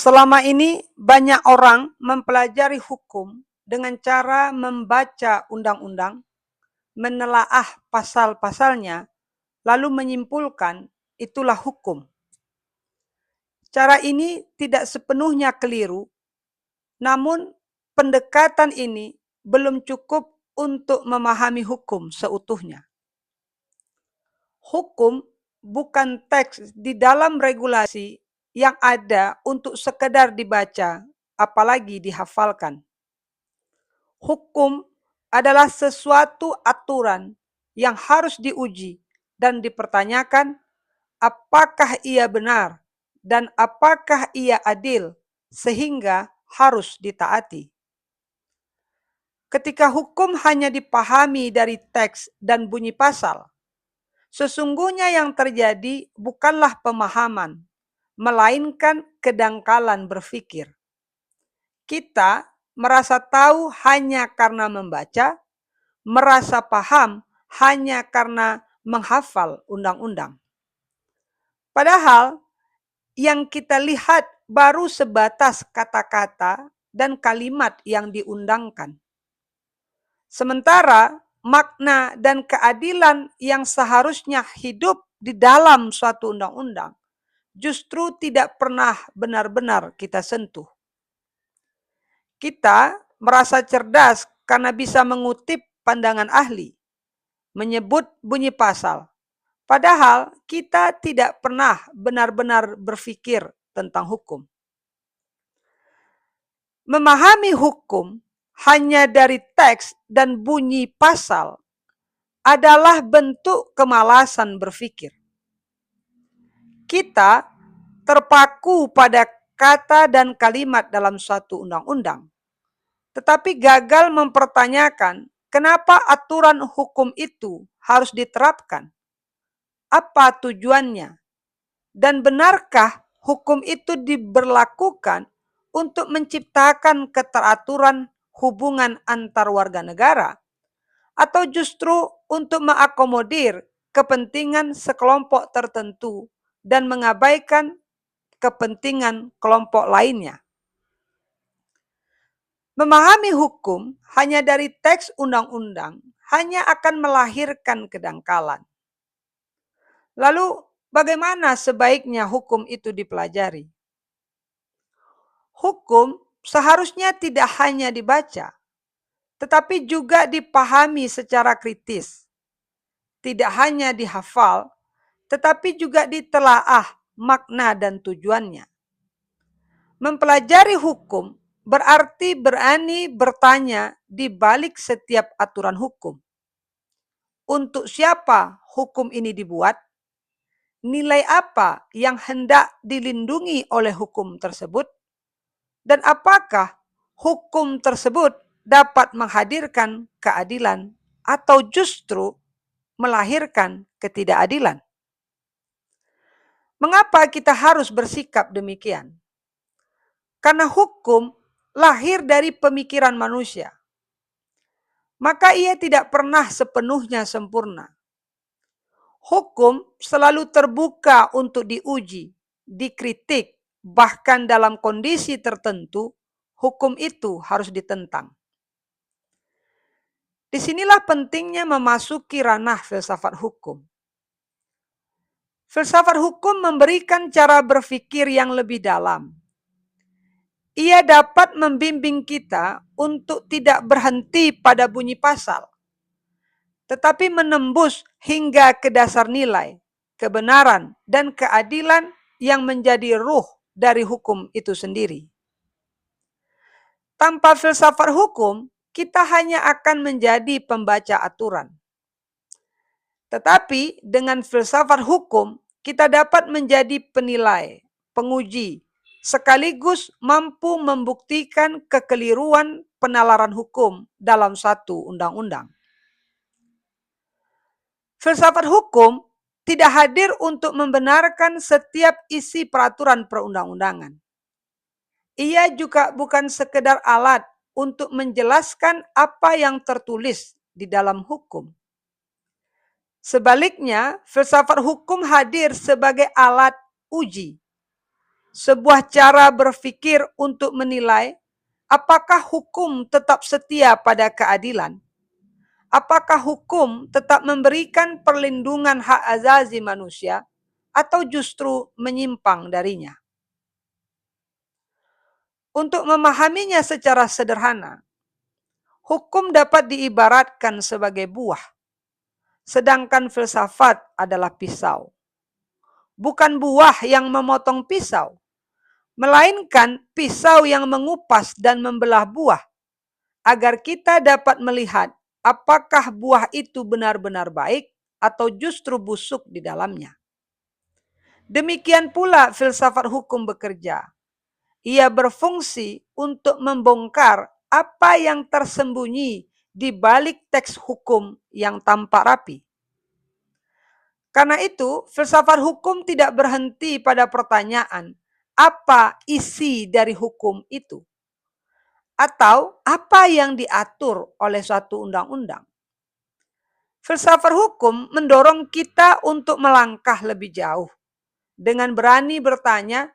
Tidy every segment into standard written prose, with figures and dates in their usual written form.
Selama ini banyak orang mempelajari hukum dengan cara membaca undang-undang, menelaah pasal-pasalnya, lalu menyimpulkan itulah hukum. Cara ini tidak sepenuhnya keliru, namun pendekatan ini belum cukup untuk memahami hukum seutuhnya. Hukum bukan teks di dalam regulasi yang ada untuk sekedar dibaca, apalagi dihafalkan. Hukum adalah sesuatu aturan yang harus diuji dan dipertanyakan apakah ia benar dan apakah ia adil sehingga harus ditaati. Ketika hukum hanya dipahami dari teks dan bunyi pasal, sesungguhnya yang terjadi bukanlah pemahaman, melainkan kedangkalan berpikir. Kita merasa tahu hanya karena membaca, merasa paham hanya karena menghafal undang-undang. Padahal yang kita lihat baru sebatas kata-kata dan kalimat yang diundangkan. Sementara makna dan keadilan yang seharusnya hidup di dalam suatu undang-undang justru tidak pernah benar-benar kita sentuh. Kita merasa cerdas karena bisa mengutip pandangan ahli, menyebut bunyi pasal, padahal kita tidak pernah benar-benar berpikir tentang hukum. Memahami hukum hanya dari teks dan bunyi pasal adalah bentuk kemalasan berpikir. Kita terpaku pada kata dan kalimat dalam suatu undang-undang, tetapi gagal mempertanyakan kenapa aturan hukum itu harus diterapkan, apa tujuannya, dan benarkah hukum itu diberlakukan untuk menciptakan keteraturan hubungan antar warga negara, atau justru untuk mengakomodir kepentingan sekelompok tertentu dan mengabaikan kepentingan kelompok lainnya. Memahami hukum hanya dari teks undang-undang hanya akan melahirkan kedangkalan. Lalu bagaimana sebaiknya hukum itu dipelajari? Hukum seharusnya tidak hanya dibaca, tetapi juga dipahami secara kritis. Tidak hanya dihafal, tetapi juga ditelaah makna dan tujuannya. Mempelajari hukum berarti berani bertanya di balik setiap aturan hukum. Untuk siapa hukum ini dibuat? Nilai apa yang hendak dilindungi oleh hukum tersebut? Dan apakah hukum tersebut dapat menghadirkan keadilan atau justru melahirkan ketidakadilan? Mengapa kita harus bersikap demikian? Karena hukum lahir dari pemikiran manusia, maka ia tidak pernah sepenuhnya sempurna. Hukum selalu terbuka untuk diuji, dikritik, bahkan dalam kondisi tertentu, hukum itu harus ditentang. Disinilah pentingnya memasuki ranah filsafat hukum. Filsafat hukum memberikan cara berpikir yang lebih dalam. Ia dapat membimbing kita untuk tidak berhenti pada bunyi pasal, tetapi menembus hingga ke dasar nilai, kebenaran, dan keadilan yang menjadi ruh dari hukum itu sendiri. Tanpa filsafat hukum, kita hanya akan menjadi pembaca aturan. Tetapi dengan filsafat hukum, kita dapat menjadi penilai, penguji, sekaligus mampu membuktikan kekeliruan penalaran hukum dalam satu undang-undang. Filsafat hukum tidak hadir untuk membenarkan setiap isi peraturan perundang-undangan. Ia juga bukan sekedar alat untuk menjelaskan apa yang tertulis di dalam hukum. Sebaliknya, filsafat hukum hadir sebagai alat uji. sebuah cara berpikir untuk menilai apakah hukum tetap setia pada keadilan, apakah hukum tetap memberikan perlindungan hak asasi manusia, atau justru menyimpang darinya. Untuk memahaminya secara sederhana, hukum dapat diibaratkan sebagai buah, sedangkan filsafat adalah pisau. Bukan buah yang memotong pisau, melainkan pisau yang mengupas dan membelah buah, agar kita dapat melihat apakah buah itu benar-benar baik atau justru busuk di dalamnya. Demikian pula filsafat hukum bekerja. Ia berfungsi untuk membongkar apa yang tersembunyi di balik teks hukum yang tampak rapi. Karena itu, filsafat hukum tidak berhenti pada pertanyaan, apa isi dari hukum itu? Atau apa yang diatur oleh suatu undang-undang? Filsafat hukum mendorong kita untuk melangkah lebih jauh, dengan berani bertanya,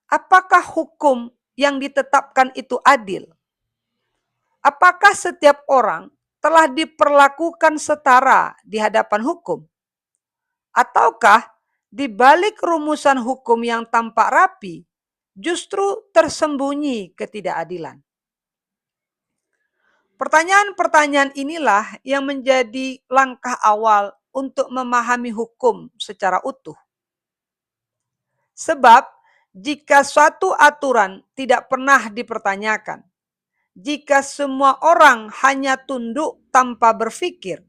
apakah hukum yang ditetapkan itu adil? Apakah setiap orang telah diperlakukan setara di hadapan hukum? Ataukah di balik rumusan hukum yang tampak rapi, justru tersembunyi ketidakadilan? Pertanyaan-pertanyaan inilah yang menjadi langkah awal untuk memahami hukum secara utuh. Sebab, jika suatu aturan tidak pernah dipertanyakan, jika semua orang hanya tunduk tanpa berpikir,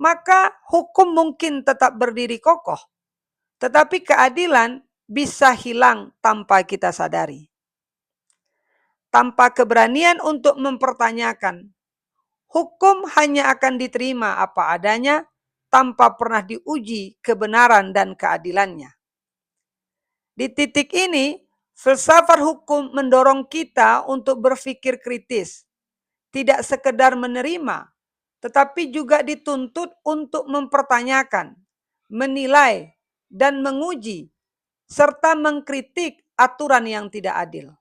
maka hukum mungkin tetap berdiri kokoh, tetapi keadilan bisa hilang tanpa kita sadari. Tanpa keberanian untuk mempertanyakan, hukum hanya akan diterima apa adanya tanpa pernah diuji kebenaran dan keadilannya. Di titik ini, filsafat hukum mendorong kita untuk berpikir kritis, tidak sekedar menerima, tetapi juga dituntut untuk mempertanyakan, menilai, dan menguji, serta mengkritik aturan yang tidak adil.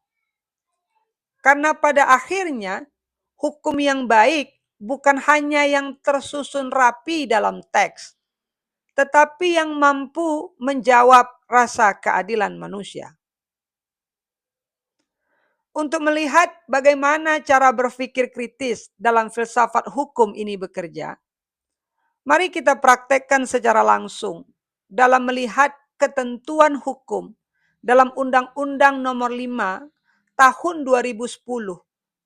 Karena pada akhirnya, hukum yang baik bukan hanya yang tersusun rapi dalam teks, tetapi yang mampu menjawab rasa keadilan manusia. Untuk melihat bagaimana cara berpikir kritis dalam filsafat hukum ini bekerja, mari kita praktekkan secara langsung dalam melihat ketentuan hukum dalam Undang-Undang Nomor 5 Tahun 2010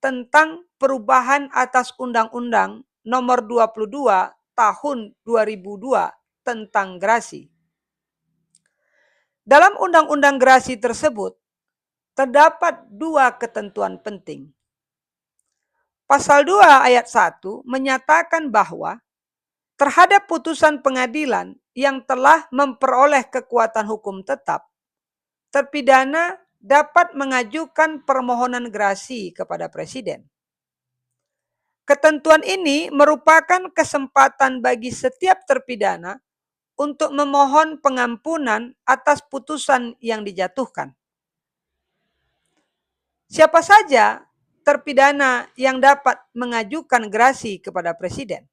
tentang perubahan atas Undang-Undang Nomor 22 Tahun 2002 tentang gerasi. Dalam Undang-Undang Gerasi tersebut, terdapat dua ketentuan penting. Pasal 2 ayat 1 menyatakan bahwa terhadap putusan pengadilan yang telah memperoleh kekuatan hukum tetap, terpidana dapat mengajukan permohonan gerasi kepada Presiden. Ketentuan ini merupakan kesempatan bagi setiap terpidana untuk memohon pengampunan atas putusan yang dijatuhkan. Siapa saja terpidana yang dapat mengajukan gerasi kepada Presiden?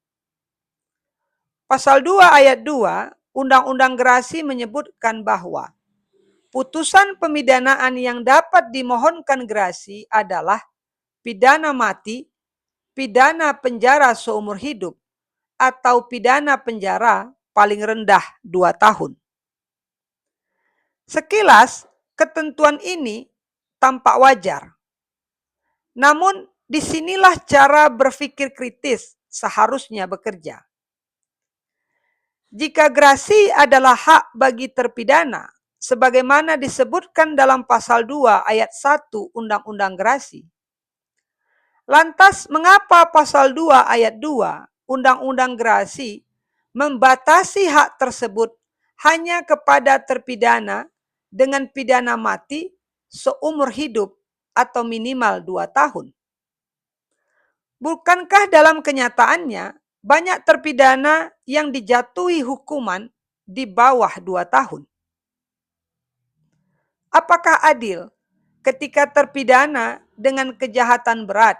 Pasal 2 ayat 2 Undang-Undang Gerasi menyebutkan bahwa putusan pemidanaan yang dapat dimohonkan gerasi adalah pidana mati, pidana penjara seumur hidup, atau pidana penjara paling rendah 2 tahun. Sekilas, ketentuan ini tampak wajar. Namun, disinilah cara berpikir kritis seharusnya bekerja. Jika gerasi adalah hak bagi terpidana, sebagaimana disebutkan dalam pasal 2 ayat 1 Undang-Undang Gerasi, lantas mengapa pasal 2 ayat 2 Undang-Undang Gerasi membatasi hak tersebut hanya kepada terpidana dengan pidana mati seumur hidup atau minimal 2 tahun? Bukankah dalam kenyataannya banyak terpidana yang dijatuhi hukuman di bawah 2 tahun? Apakah adil ketika terpidana dengan kejahatan berat,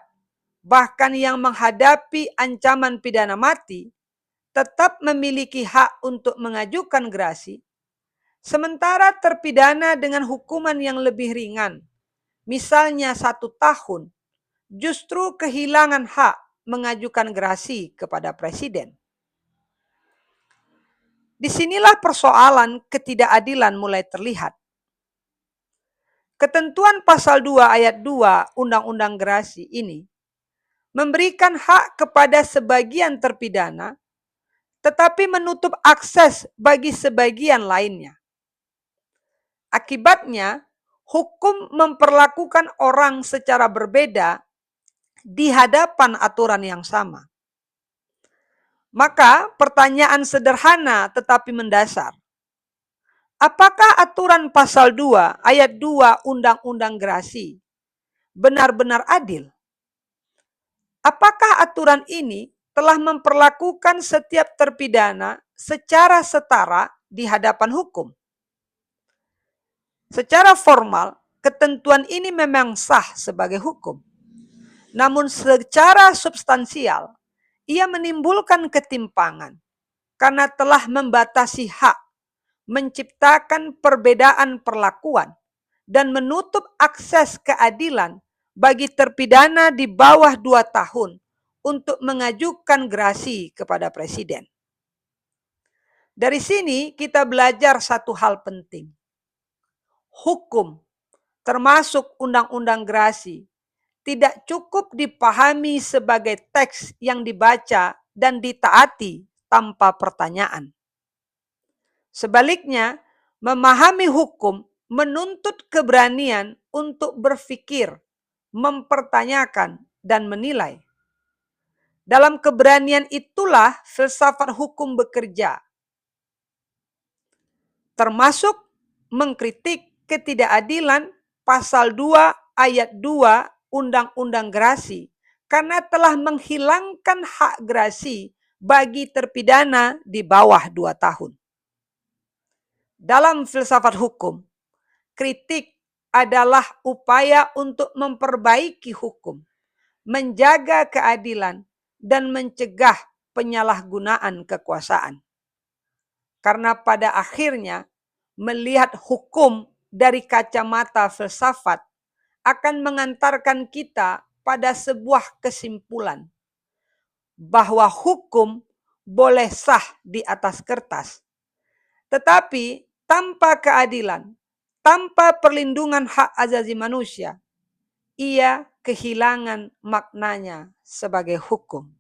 bahkan yang menghadapi ancaman pidana mati, tetap memiliki hak untuk mengajukan gerasi, sementara terpidana dengan hukuman yang lebih ringan, misalnya 1 tahun, justru kehilangan hak mengajukan gerasi kepada presiden? Disinilah persoalan ketidakadilan mulai terlihat. Ketentuan pasal 2 ayat 2 Undang-Undang Gerasi ini memberikan hak kepada sebagian terpidana, tetapi menutup akses bagi sebagian lainnya. Akibatnya, hukum memperlakukan orang secara berbeda di hadapan aturan yang sama. Maka pertanyaan sederhana tetapi mendasar. Apakah aturan pasal 2 ayat 2 Undang-Undang Gerasi benar-benar adil? Apakah aturan ini telah memperlakukan setiap terpidana secara setara di hadapan hukum? Secara formal, ketentuan ini memang sah sebagai hukum. Namun secara substansial, ia menimbulkan ketimpangan karena telah membatasi hak, menciptakan perbedaan perlakuan, dan menutup akses keadilan bagi terpidana di bawah 2 tahun untuk mengajukan gerasi kepada presiden. Dari sini kita belajar satu hal penting. Hukum, termasuk undang-undang gerasi, tidak cukup dipahami sebagai teks yang dibaca dan ditaati tanpa pertanyaan. Sebaliknya, memahami hukum menuntut keberanian untuk berpikir, mempertanyakan, dan menilai. Dalam keberanian itulah filsafat hukum bekerja, termasuk mengkritik ketidakadilan pasal 2 ayat 2 Undang-Undang Gerasi karena telah menghilangkan hak gerasi bagi terpidana di bawah 2 tahun. Dalam filsafat hukum, kritik adalah upaya untuk memperbaiki hukum, menjaga keadilan, dan mencegah penyalahgunaan kekuasaan. Karena pada akhirnya, melihat hukum dari kacamata filsafat akan mengantarkan kita pada sebuah kesimpulan bahwa hukum boleh sah di atas kertas, tetapi tanpa keadilan, tanpa perlindungan hak asasi manusia, ia kehilangan maknanya sebagai hukum.